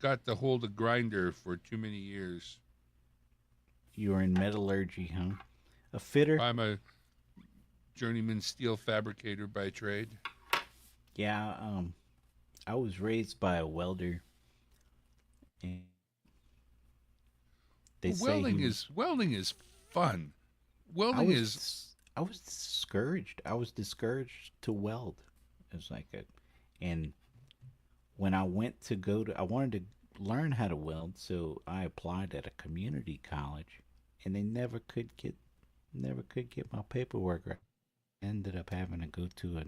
Speaker 1: got to hold a grinder for too many years.
Speaker 2: you were in metallurgy, huh? A fitter?
Speaker 1: I'm a journeyman steel fabricator by trade.
Speaker 2: Yeah. I was raised by a welder, and they
Speaker 1: Well,
Speaker 2: say he was.
Speaker 1: welding is fun.
Speaker 2: I
Speaker 1: Welding
Speaker 2: was
Speaker 1: is
Speaker 2: I was discouraged. I was discouraged to weld. It's like a, and when I went to I wanted to learn how to weld, so I applied at a community college, and they never could get my paperwork right. Ended up having to go to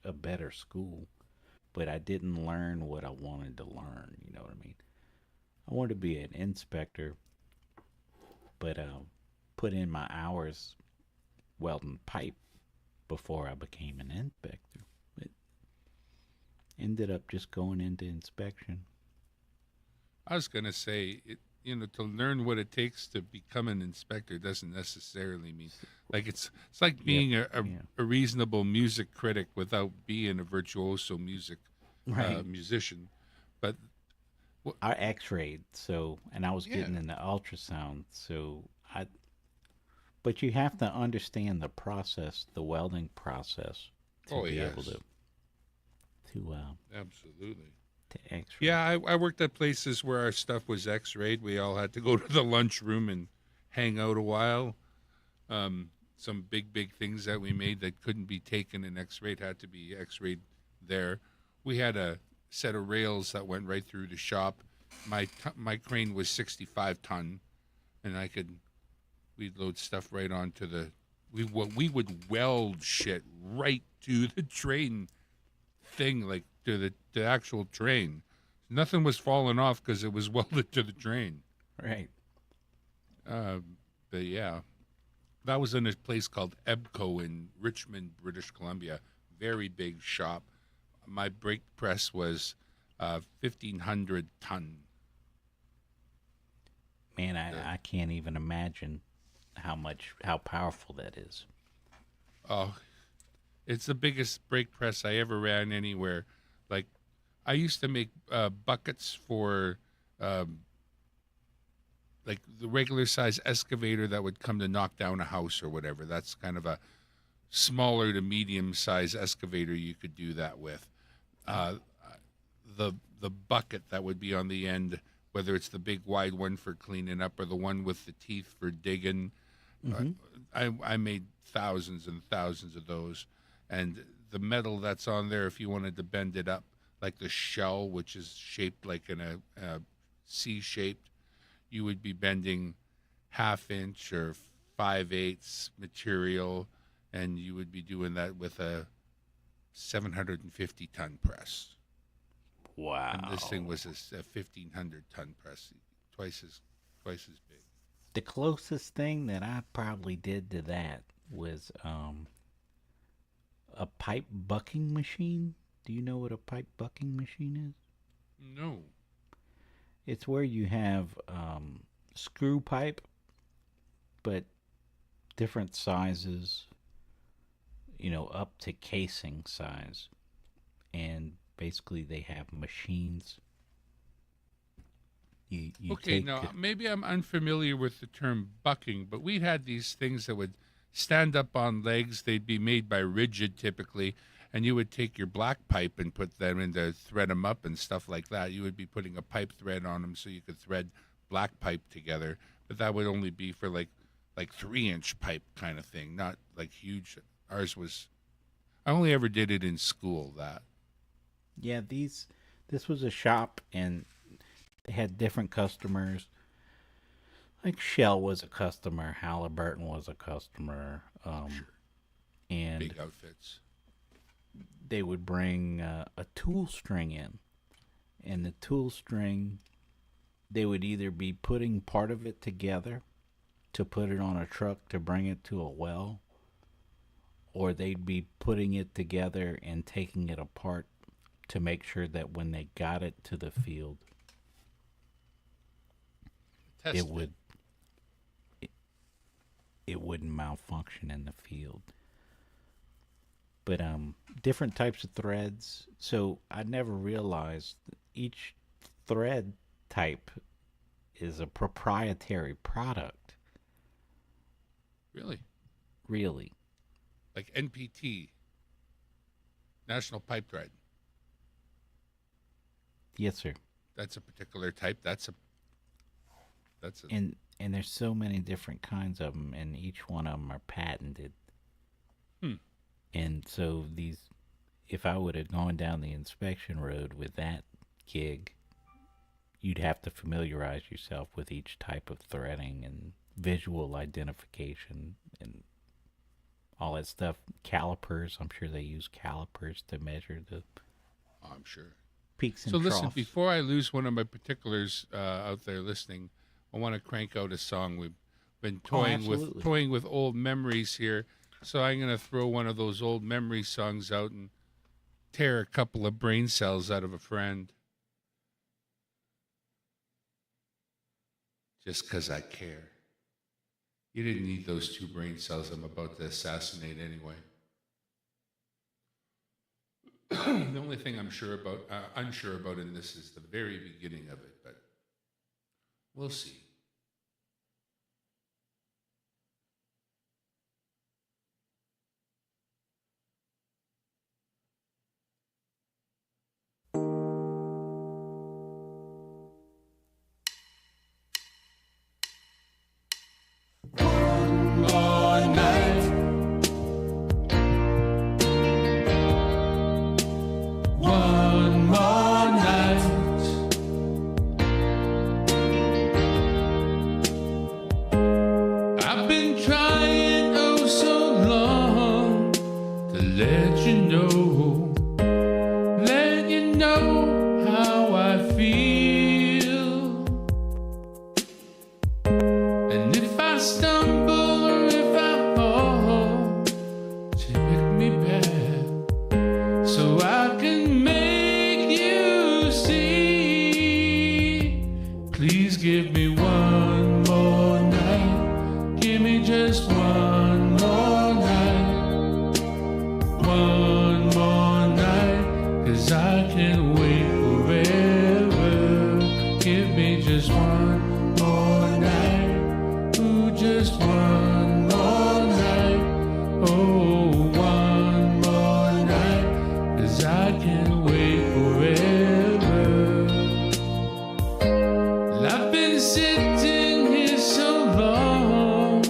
Speaker 2: a better school, but I didn't learn what I wanted to learn. You know what I mean? I wanted to be an inspector, but put in my hours welding pipe before I became an inspector. It ended up just going into inspection.
Speaker 1: I was gonna say it. To learn what it takes to become an inspector doesn't necessarily mean like it's like
Speaker 2: Yep.
Speaker 1: being
Speaker 2: Yeah.
Speaker 1: a reasonable music critic without being a virtuoso
Speaker 2: Right.
Speaker 1: musician. But
Speaker 2: I X-rayed, so and I was
Speaker 1: yeah,
Speaker 2: getting into ultrasound, so I. But you have to understand the process, the welding process, to
Speaker 1: oh
Speaker 2: be able
Speaker 1: yes,
Speaker 2: to
Speaker 1: Absolutely.
Speaker 2: to X-ray.
Speaker 1: Yeah, I worked at places where our stuff was X-rayed. We all had to go to the lunchroom and hang out a while. Some big things that we made that couldn't be taken and X-rayed had to be X-rayed there. We had a set of rails that went right through the shop. My crane was 65 ton, and we'd load stuff right onto we would weld shit right to the train thing, like to the actual train. Nothing was falling off because it was welded to the train.
Speaker 2: Right.
Speaker 1: But yeah, that was in a place called Ebco in Richmond, British Columbia. Very big shop. My brake press was 1,500 ton.
Speaker 2: Man, I can't even imagine how powerful that is.
Speaker 1: Oh, it's the biggest brake press I ever ran anywhere. Like, I used to make buckets for like the regular size excavator that would come to knock down a house or whatever. That's kind of a smaller to medium size excavator you could do that with. The bucket that would be on the end, whether it's the big wide one for cleaning up or the one with the teeth for digging. I made thousands and thousands of those, and the metal that's on there, if you wanted to bend it up, like the shell, which is shaped like in a C-shaped, you would be bending 1/2 inch or 5/8 material, and you would be doing that with a 750 ton press.
Speaker 2: Wow.
Speaker 1: And this thing was a 1,500 ton press, twice as big.
Speaker 2: The closest thing that I probably did to that was a pipe bucking machine. Do you know what a pipe bucking machine is?
Speaker 1: No.
Speaker 2: It's where you have screw pipe, but different sizes, up to casing size. And basically they have machines. You
Speaker 1: Okay,
Speaker 2: take
Speaker 1: now
Speaker 2: it-
Speaker 1: maybe I'm unfamiliar with the term bucking, but we had these things that would stand up on legs. They'd be made by rigid typically, and you would take your black pipe and put them in to thread them up and stuff like that. You would be putting a pipe thread on them so you could thread black pipe together, but that would only be for like 3-inch pipe kind of thing, not like huge. Ours was, I only ever did it in school. That.
Speaker 2: Yeah, this was a shop and they had different customers. Like Shell was a customer, Halliburton was a customer,
Speaker 1: Sure.
Speaker 2: and
Speaker 1: Big outfits.
Speaker 2: they would bring a tool string in, and the tool string, they would either be putting part of it together to put it on a truck to bring it to a well, or they'd be putting it together and taking it apart to make sure that when they got it to the field,
Speaker 1: Test
Speaker 2: it wouldn't malfunction in the field. But different types of threads. So I never realized each thread type is a proprietary product.
Speaker 1: Really?
Speaker 2: Really.
Speaker 1: Like NPT, National Pipe Thread.
Speaker 2: Yes, sir.
Speaker 1: That's a particular type. That's a.
Speaker 2: And there's so many different kinds of them, and each one of them are patented. And so if I would have gone down the inspection road with that gig, you'd have to familiarize yourself with each type of threading and visual identification and all that stuff. Calipers, I'm sure they use calipers to measure the
Speaker 1: I'm sure.
Speaker 2: peaks and
Speaker 1: So
Speaker 2: troughs.
Speaker 1: listen, before I lose one of my particulars out there listening, I want to crank out a song. We've been toying with old memories here, so I'm going to throw one of those old memory songs out and tear a couple of brain cells out of a friend. Just 'cause I care. You didn't need those 2 brain cells I'm about to assassinate anyway. The only thing I'm unsure about in this is the very beginning of it, but we'll see. know how I feel. And if I stumble or if I fall, take me back so I can make you see. Please give me one more night. Give me just one more night. One more night, 'cause I can't wait forever. Give me just one more night. Ooh, just one more night. Oh, one more night, 'cause I can't wait forever. Well, I've been sitting here so long,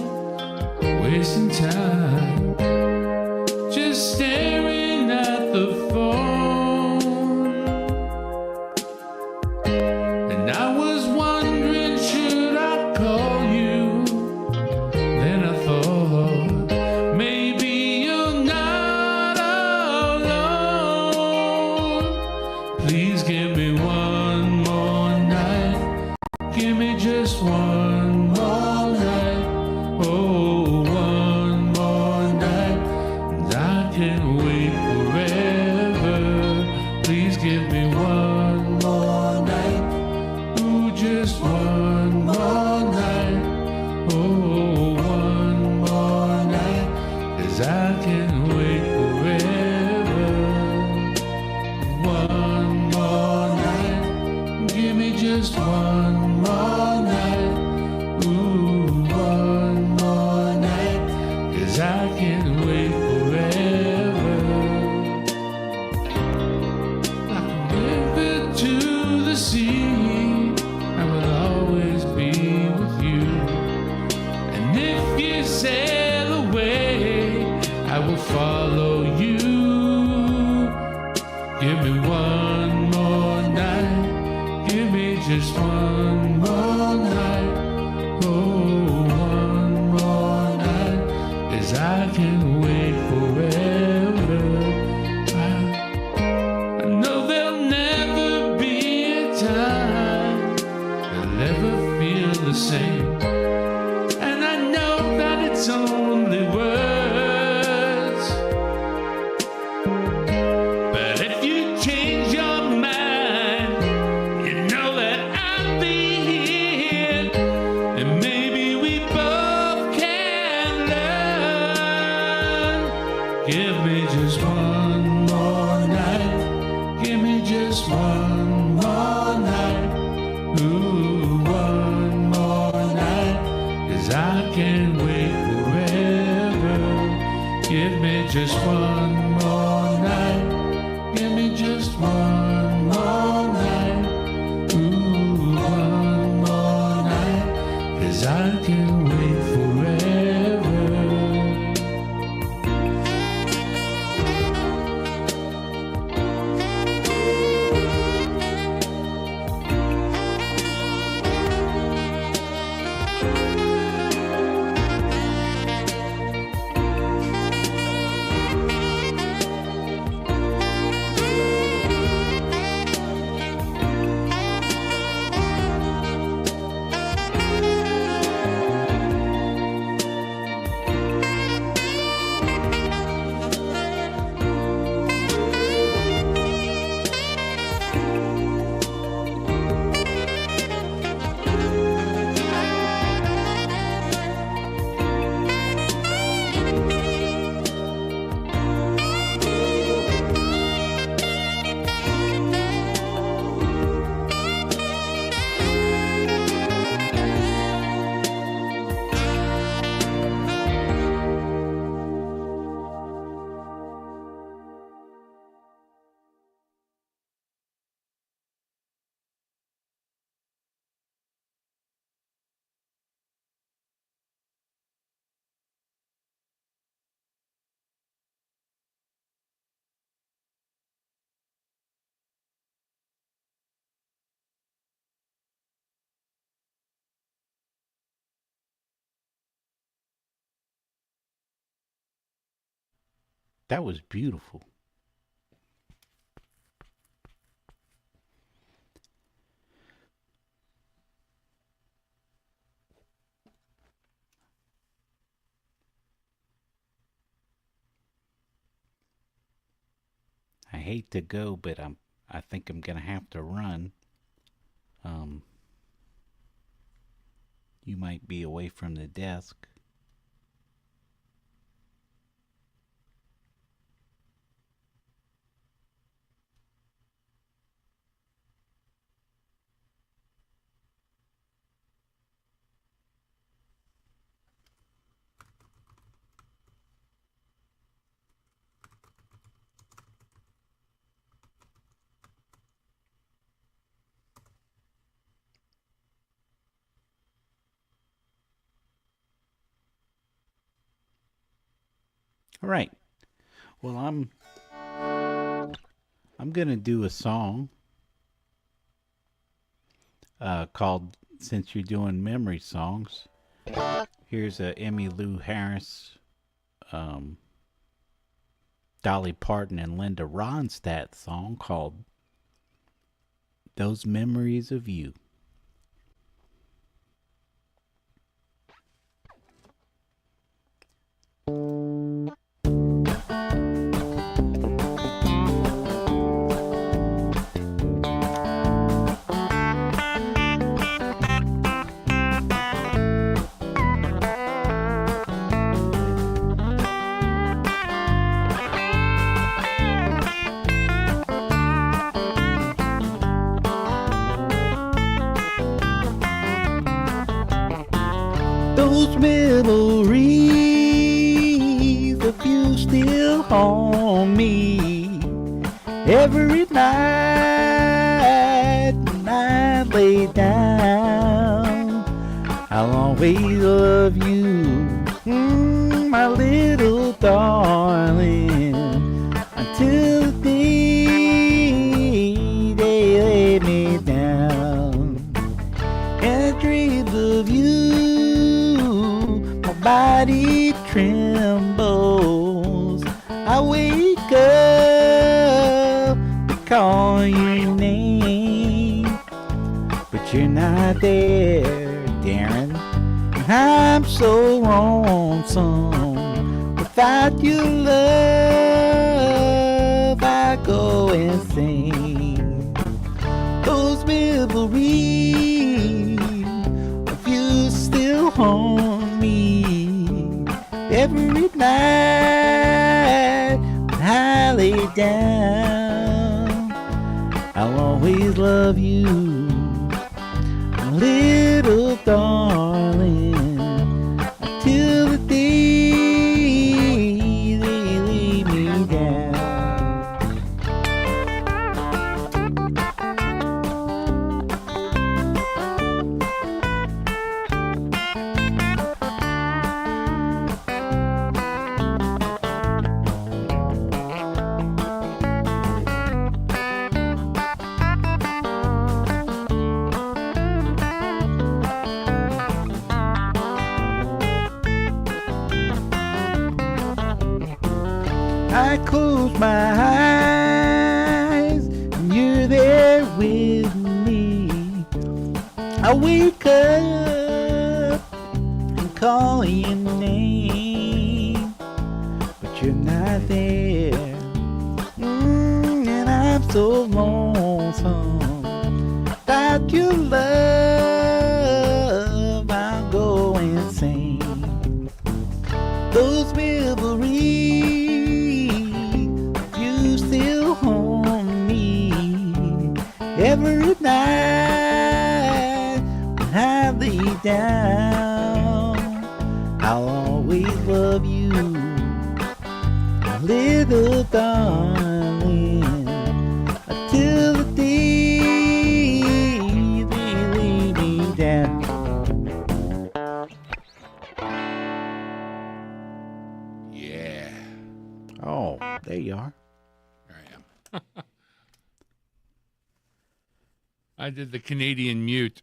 Speaker 1: wasting time, just staring at the phone. And I was wondering, should I call you? Then I thought, maybe you're not alone. Please give me one more night. Give me just one more night. Oh, one more night. And I can't wait forever. Please give me one more night. Ooh, just one more night. Oh, one more night. 'Cause I can't wait forever. One more night. Give me just one more night. Ooh, one more night. 'Cause I can't wait forever. Like a river to the sea, I will always be with you. And if you sail away, I will follow you. Give me one more night. Give me just one more night. Oh, one more night. 'Cause I can't wait forever. I know there'll never be a time I'll ever feel the same. And I know that it's only words. But if you change your mind, you know that I'll be here. And maybe we both can learn. Give me just one more night. Give me just one more night. Ooh, one more night. 'Cause I can't wait forever. Give me just one more night. Give me just one more night. Ooh, one more night. 'Cause I can't wait forever.
Speaker 2: That was beautiful. hate to go, but I think I'm gonna have to run. Um, you might be away from the desk. All right. Well, I'm gonna do a song called "Since You're Doing Memory Songs." Here's a Emmylou Harris, um, Dolly Parton, and Linda Ronstadt song called "Those Memories of You." Those memories of you still haunt me every night when I lay down. I'll always love you, my little darling, until the day they lay me down. And I dream of you, my body trembles. I wake up to call your name, but you're not there, Darren. And I'm so lonesome. Without your love, I go insane. Those memories of you still haunt me every night when I lay down. I'll always love you, my little darling, until the day they lay me down. I close my eyes and you're there with me. I wake up and call your name, but you're not there. And I'm so lonesome. Without your love, I'll go insane. Those memories, you still haunt me every night when I lay down. I'll always love you, my little darling, until the day they lay me down.
Speaker 1: Yeah.
Speaker 2: Oh, there you are.
Speaker 1: There I am. I did the Canadian mute.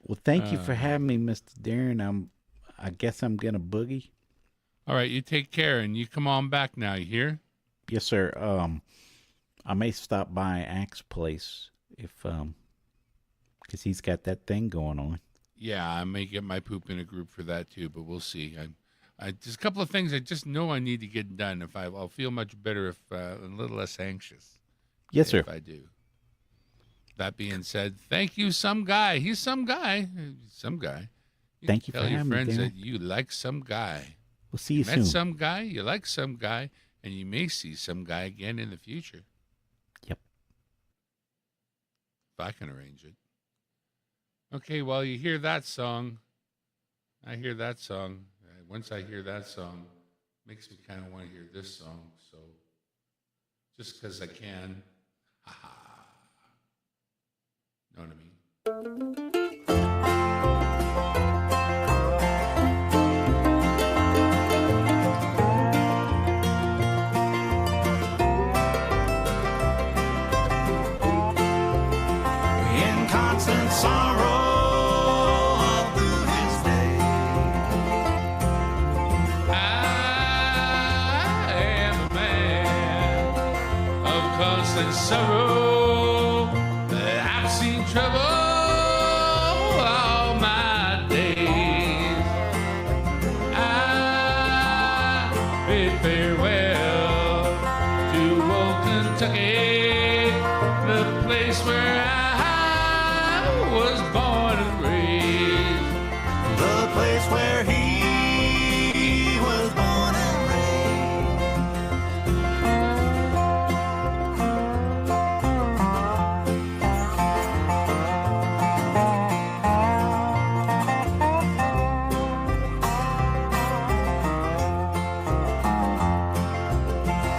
Speaker 2: Well, thank you for having me, Mr. Darren. I guess I'm gonna boogie.
Speaker 1: All right, you take care and you come on back now, you hear?
Speaker 2: Yes, sir. I may stop by Axe Place if because he's got that thing going on.
Speaker 1: Yeah, I may get my poop in a group for that too, but we'll see. Just a couple of things I just know I need to get done. I'll feel much better if a little less anxious.
Speaker 2: Yes, sir.
Speaker 1: If I do. That being said, thank you, some guy. He's some guy. Some guy.
Speaker 2: Thank you for
Speaker 1: tell your
Speaker 2: having me,
Speaker 1: friends
Speaker 2: Darren.
Speaker 1: that you like some guy.
Speaker 2: We'll see you
Speaker 1: Met
Speaker 2: soon.
Speaker 1: some guy, you like some guy, and you may see some guy again in the future.
Speaker 2: Yep.
Speaker 1: If I can arrange it. Okay, well, you hear that song. I hear that song. Once I hear that song, it makes me kind of want to hear this song. So, just because I can. Ha ha. Know what I mean?
Speaker 3: In constant sorrow all through his day.
Speaker 1: I am a man of constant sorrow. I've seen trouble all my days. I bid farewell to old Kentucky, the place where I was born and raised.
Speaker 3: The place where he was born and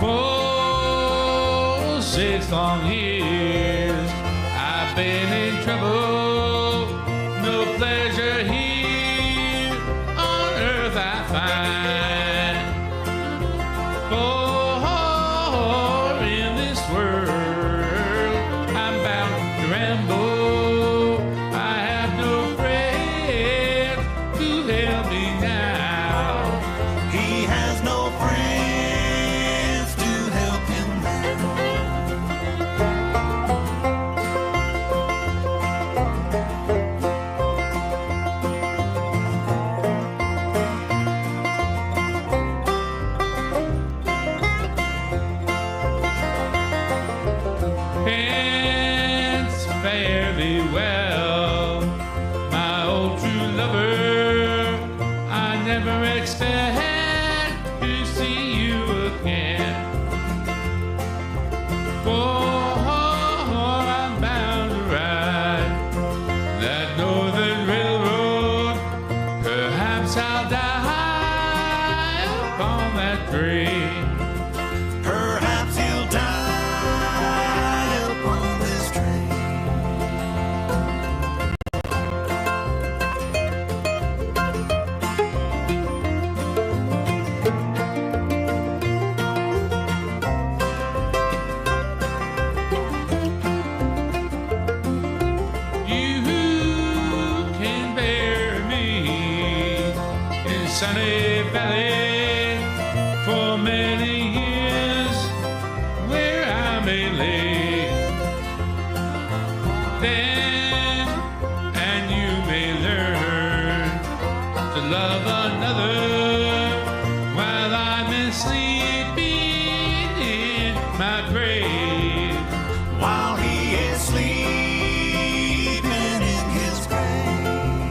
Speaker 1: For 6 long years, I've been in trouble. No pleasure here on earth I find. For in this world, I'm bound to ramble. I have no friend to help me now.
Speaker 3: he has no friends to help him
Speaker 1: It's fairly well, my old true lover. I never expect to see you again. For I'm bound to ride that northern railroad. Perhaps I'll die upon that train.
Speaker 3: Perhaps he'll die upon this train.
Speaker 1: You can bear me in Sunny Valley for many years, where I may lay. Then, and you may learn to love another while I'm sleeping in my grave.
Speaker 3: While he is sleeping in his grave.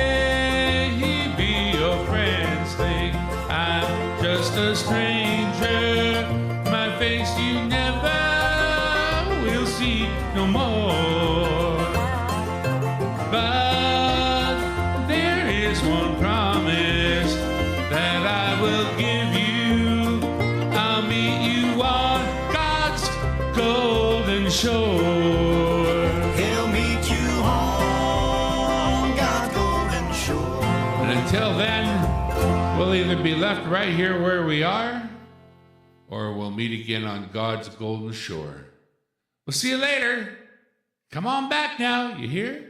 Speaker 1: Maybe your friends think I'm just a stranger. My face you never will see no more. But there is one promise that I will give you. I'll meet you on God's golden shore.
Speaker 3: He'll meet you on God's golden shore.
Speaker 1: And until then, we'll either be left right here where we are, or we'll meet again on God's golden shore. We'll see you later. Come on back now, you hear?